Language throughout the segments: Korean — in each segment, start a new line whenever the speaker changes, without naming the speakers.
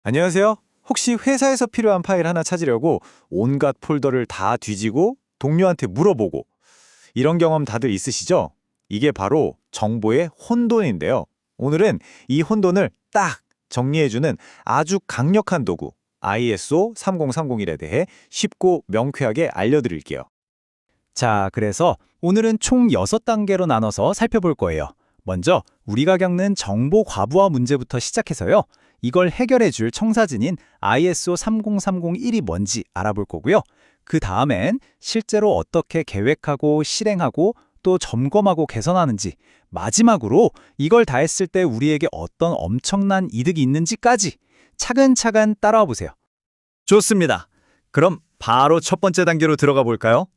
안녕하세요. 혹시 회사에서 필요한 파일 하나 찾으려고 온갖 폴더를 다 뒤지고 동료한테 물어보고 이런 경험 다들 있으시죠? 이게 바로 정보의 혼돈인데요. 오늘은 이 혼돈을 딱 정리해주는 아주 강력한 도구 ISO 30301에 대해 쉽고 명쾌하게 알려드릴게요.
자, 그래서 오늘은 총 6단계로 나눠서 살펴볼 거예요. 먼저 우리가 겪는 정보 과부하 문제부터 시작해서요. 이걸 해결해 줄 청사진인 ISO 30301이 뭔지 알아볼 거고요. 그 다음엔 실제로 어떻게 계획하고 실행하고 또 점검하고 개선하는지, 마지막으로 이걸 다 했을 때 우리에게 어떤 엄청난 이득이 있는지까지 차근차근 따라와 보세요.
좋습니다. 그럼 바로 첫 번째 단계로 들어가 볼까요?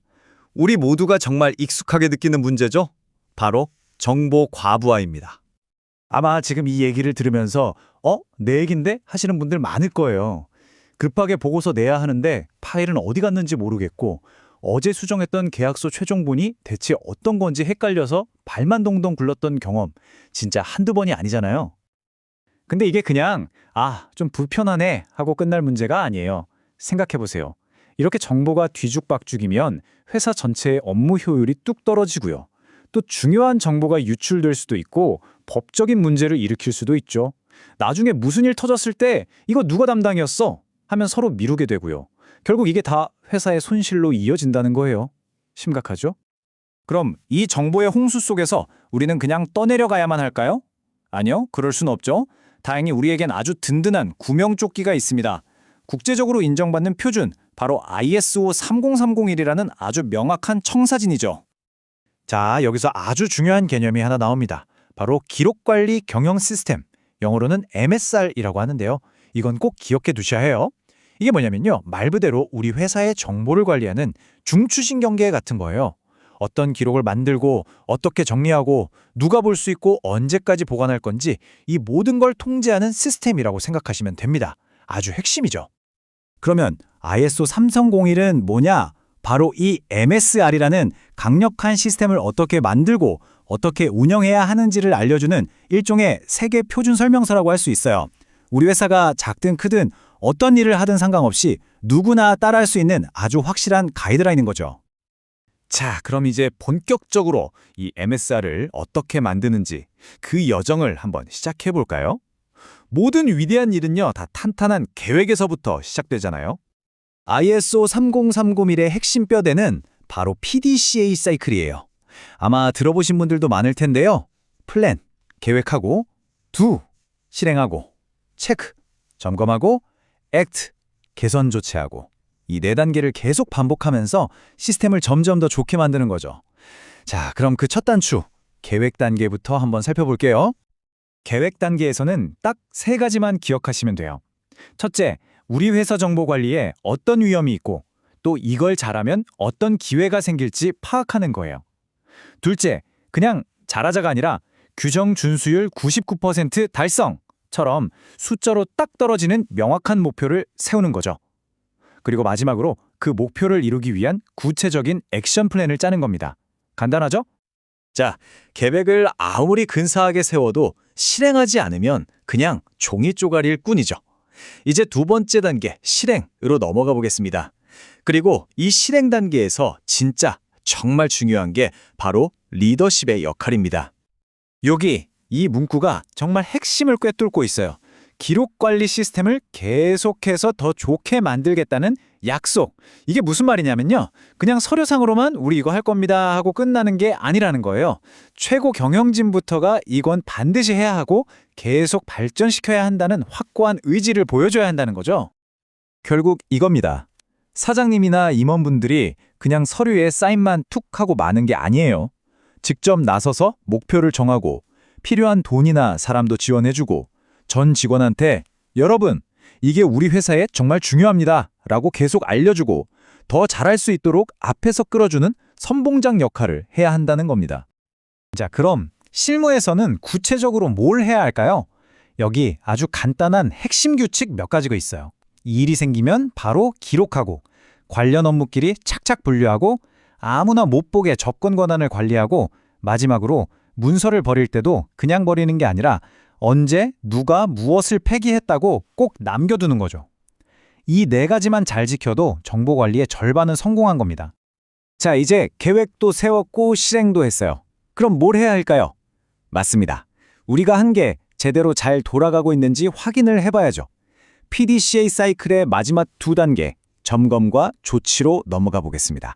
우리 모두가 정말 익숙하게 느끼는 문제죠? 바로 정보 과부하입니다.
아마 지금 이 얘기를 들으면서 내 얘긴데? 하시는 분들 많을 거예요. 급하게 보고서 내야 하는데 파일은 어디 갔는지 모르겠고 어제 수정했던 계약서 최종본이 대체 어떤 건지 헷갈려서 발만 동동 굴렀던 경험 진짜 한두 번이 아니잖아요. 근데 이게 그냥 좀 불편하네 하고 끝날 문제가 아니에요. 생각해보세요. 이렇게 정보가 뒤죽박죽이면 회사 전체의 업무 효율이 뚝 떨어지고요. 또 중요한 정보가 유출될 수도 있고 법적인 문제를 일으킬 수도 있죠. 나중에 무슨 일 터졌을 때 이거 누가 담당이었어? 하면 서로 미루게 되고요. 결국 이게 다 회사의 손실로 이어진다는 거예요. 심각하죠? 그럼 이 정보의 홍수 속에서 우리는 그냥 떠내려가야만 할까요? 아니요, 그럴 순 없죠. 다행히 우리에겐 아주 든든한 구명조끼가 있습니다. 국제적으로 인정받는 표준, 바로 ISO 30301이라는 아주 명확한 청사진이죠. 자, 여기서 아주 중요한 개념이 하나 나옵니다. 바로 기록관리 경영 시스템, 영어로는 MSR이라고 하는데요. 이건 꼭 기억해 두셔야 해요. 이게 뭐냐면요, 말 그대로 우리 회사의 정보를 관리하는 중추신경계 같은 거예요. 어떤 기록을 만들고 어떻게 정리하고 누가 볼 수 있고 언제까지 보관할 건지 이 모든 걸 통제하는 시스템이라고 생각하시면 됩니다. 아주 핵심이죠. 그러면 ISO 30301은 뭐냐? 바로 이 MSR이라는 강력한 시스템을 어떻게 만들고 어떻게 운영해야 하는지를 알려주는 일종의 세계 표준 설명서라고 할 수 있어요. 우리 회사가 작든 크든 어떤 일을 하든 상관없이 누구나 따라할 수 있는 아주 확실한 가이드라인인 거죠. 자, 그럼 이제 본격적으로 이 MSR을 어떻게 만드는지 그 여정을 한번 시작해 볼까요? 모든 위대한 일은요, 다 탄탄한 계획에서부터 시작되잖아요. ISO 30301의 핵심 뼈대는 바로 PDCA 사이클이에요. 아마 들어보신 분들도 많을 텐데요. 플랜, 계획하고, 도, 실행하고, 체크, 점검하고, 액트, 개선 조치하고, 이 4단계를 계속 반복하면서 시스템을 점점 더 좋게 만드는 거죠. 자, 그럼 그 첫 단추, 계획 단계부터 한번 살펴볼게요. 계획 단계에서는 딱 3가지만 기억하시면 돼요. 첫째, 우리 회사 정보 관리에 어떤 위험이 있고 또 이걸 잘하면 어떤 기회가 생길지 파악하는 거예요. 둘째, 그냥 잘하자가 아니라 규정 준수율 99% 달성처럼 숫자로 딱 떨어지는 명확한 목표를 세우는 거죠. 그리고 마지막으로 그 목표를 이루기 위한 구체적인 액션 플랜을 짜는 겁니다. 간단하죠?
자, 계획을 아무리 근사하게 세워도 실행하지 않으면 그냥 종이 쪼가리일 뿐이죠. 이제 두 번째 단계, 실행으로 넘어가 보겠습니다. 그리고 이 실행 단계에서 진짜 정말 중요한 게 바로 리더십의 역할입니다.
여기 이 문구가 정말 핵심을 꿰뚫고 있어요. 기록 관리 시스템을 계속해서 더 좋게 만들겠다는 약속. 이게 무슨 말이냐면요. 그냥 서류상으로만 우리 이거 할 겁니다 하고 끝나는 게 아니라는 거예요. 최고 경영진부터가 이건 반드시 해야 하고 계속 발전시켜야 한다는 확고한 의지를 보여줘야 한다는 거죠. 결국 이겁니다. 사장님이나 임원분들이 그냥 서류에 사인만 툭 하고 마는 게 아니에요. 직접 나서서 목표를 정하고 필요한 돈이나 사람도 지원해주고 전 직원한테 여러분, 이게 우리 회사에 정말 중요합니다 라고 계속 알려주고 더 잘할 수 있도록 앞에서 끌어주는 선봉장 역할을 해야 한다는 겁니다. 자, 그럼 실무에서는 구체적으로 뭘 해야 할까요? 여기 아주 간단한 핵심 규칙 몇 가지가 있어요. 일이 생기면 바로 기록하고 관련 업무끼리 착착 분류하고 아무나 못 보게 접근 권한을 관리하고 마지막으로 문서를 버릴 때도 그냥 버리는 게 아니라 언제, 누가, 무엇을 폐기했다고 꼭 남겨두는 거죠. 이 네 가지만 잘 지켜도 정보 관리의 절반은 성공한 겁니다.
자, 이제 계획도 세웠고 실행도 했어요. 그럼 뭘 해야 할까요? 맞습니다. 우리가 한 게 제대로 잘 돌아가고 있는지 확인을 해봐야죠. PDCA 사이클의 마지막 두 단계, 점검과 조치로 넘어가 보겠습니다.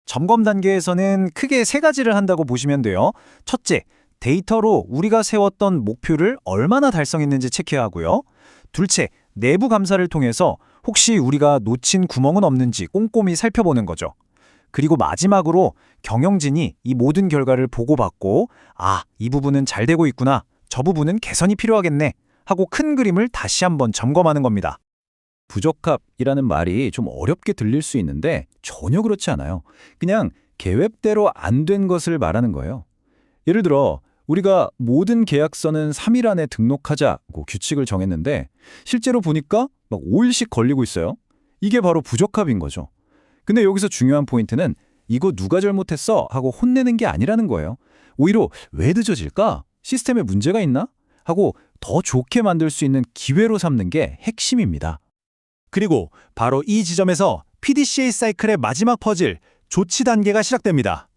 점검 단계에서는 크게 세 가지를 한다고 보시면 돼요. 첫째, 데이터로 우리가 세웠던 목표를 얼마나 달성했는지 체크해야 하고요. 둘째, 내부 감사를 통해서 혹시 우리가 놓친 구멍은 없는지 꼼꼼히 살펴보는 거죠. 그리고 마지막으로 경영진이 이 모든 결과를 보고받고 이 부분은 잘 되고 있구나, 저 부분은 개선이 필요하겠네 하고 큰 그림을 다시 한번 점검하는 겁니다.
부적합이라는 말이 좀 어렵게 들릴 수 있는데 전혀 그렇지 않아요. 그냥 계획대로 안 된 것을 말하는 거예요. 예를 들어 우리가 모든 계약서는 3일 안에 등록하자고 규칙을 정했는데 실제로 보니까 막 5일씩 걸리고 있어요. 이게 바로 부적합인 거죠. 근데 여기서 중요한 포인트는 이거 누가 잘못했어 하고 혼내는 게 아니라는 거예요. 오히려 왜 늦어질까? 시스템에 문제가 있나? 하고 더 좋게 만들 수 있는 기회로 삼는 게 핵심입니다.
그리고 바로 이 지점에서 PDCA 사이클의 마지막 퍼즐, 조치 단계가 시작됩니다.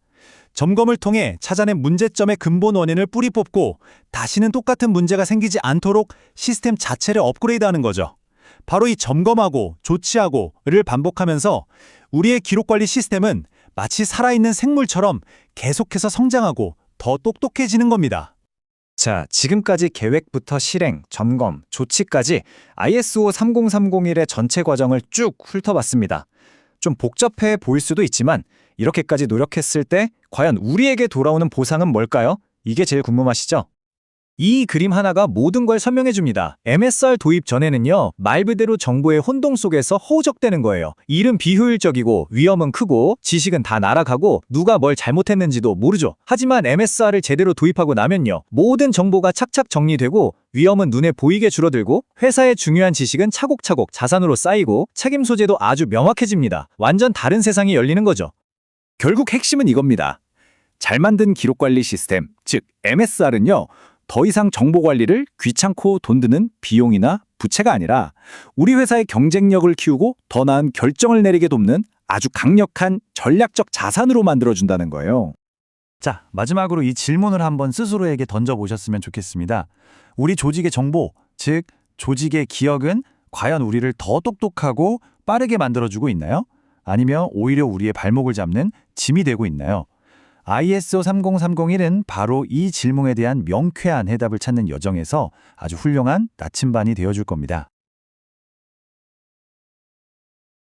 점검을 통해 찾아낸 문제점의 근본 원인을 뿌리 뽑고 다시는 똑같은 문제가 생기지 않도록 시스템 자체를 업그레이드하는 거죠. 바로 이 점검하고 조치하고를 반복하면서 우리의 기록관리 시스템은 마치 살아있는 생물처럼 계속해서 성장하고 더 똑똑해지는 겁니다.
자, 지금까지 계획부터 실행, 점검, 조치까지 ISO 30301의 전체 과정을 쭉 훑어봤습니다. 좀 복잡해 보일 수도 있지만 이렇게까지 노력했을 때 과연 우리에게 돌아오는 보상은 뭘까요? 이게 제일 궁금하시죠? 이 그림 하나가 모든 걸 설명해 줍니다. MSR 도입 전에는요, 말 그대로 정보의 혼동 속에서 허우적대는 거예요. 일은 비효율적이고 위험은 크고 지식은 다 날아가고 누가 뭘 잘못했는지도 모르죠. 하지만 MSR을 제대로 도입하고 나면요, 모든 정보가 착착 정리되고 위험은 눈에 보이게 줄어들고 회사의 중요한 지식은 차곡차곡 자산으로 쌓이고 책임 소재도 아주 명확해집니다. 완전 다른 세상이 열리는 거죠. 결국 핵심은 이겁니다. 잘 만든 기록관리 시스템, 즉 MSR은요, 더 이상 정보 관리를 귀찮고 돈 드는 비용이나 부채가 아니라 우리 회사의 경쟁력을 키우고 더 나은 결정을 내리게 돕는 아주 강력한 전략적 자산으로 만들어준다는 거예요.
자, 마지막으로 이 질문을 한번 스스로에게 던져보셨으면 좋겠습니다. 우리 조직의 정보, 즉 조직의 기억은 과연 우리를 더 똑똑하고 빠르게 만들어주고 있나요? 아니면 오히려 우리의 발목을 잡는 짐이 되고 있나요? ISO 30301은 바로 이 질문에 대한 명쾌한 해답을 찾는 여정에서 아주 훌륭한 나침반이 되어줄 겁니다.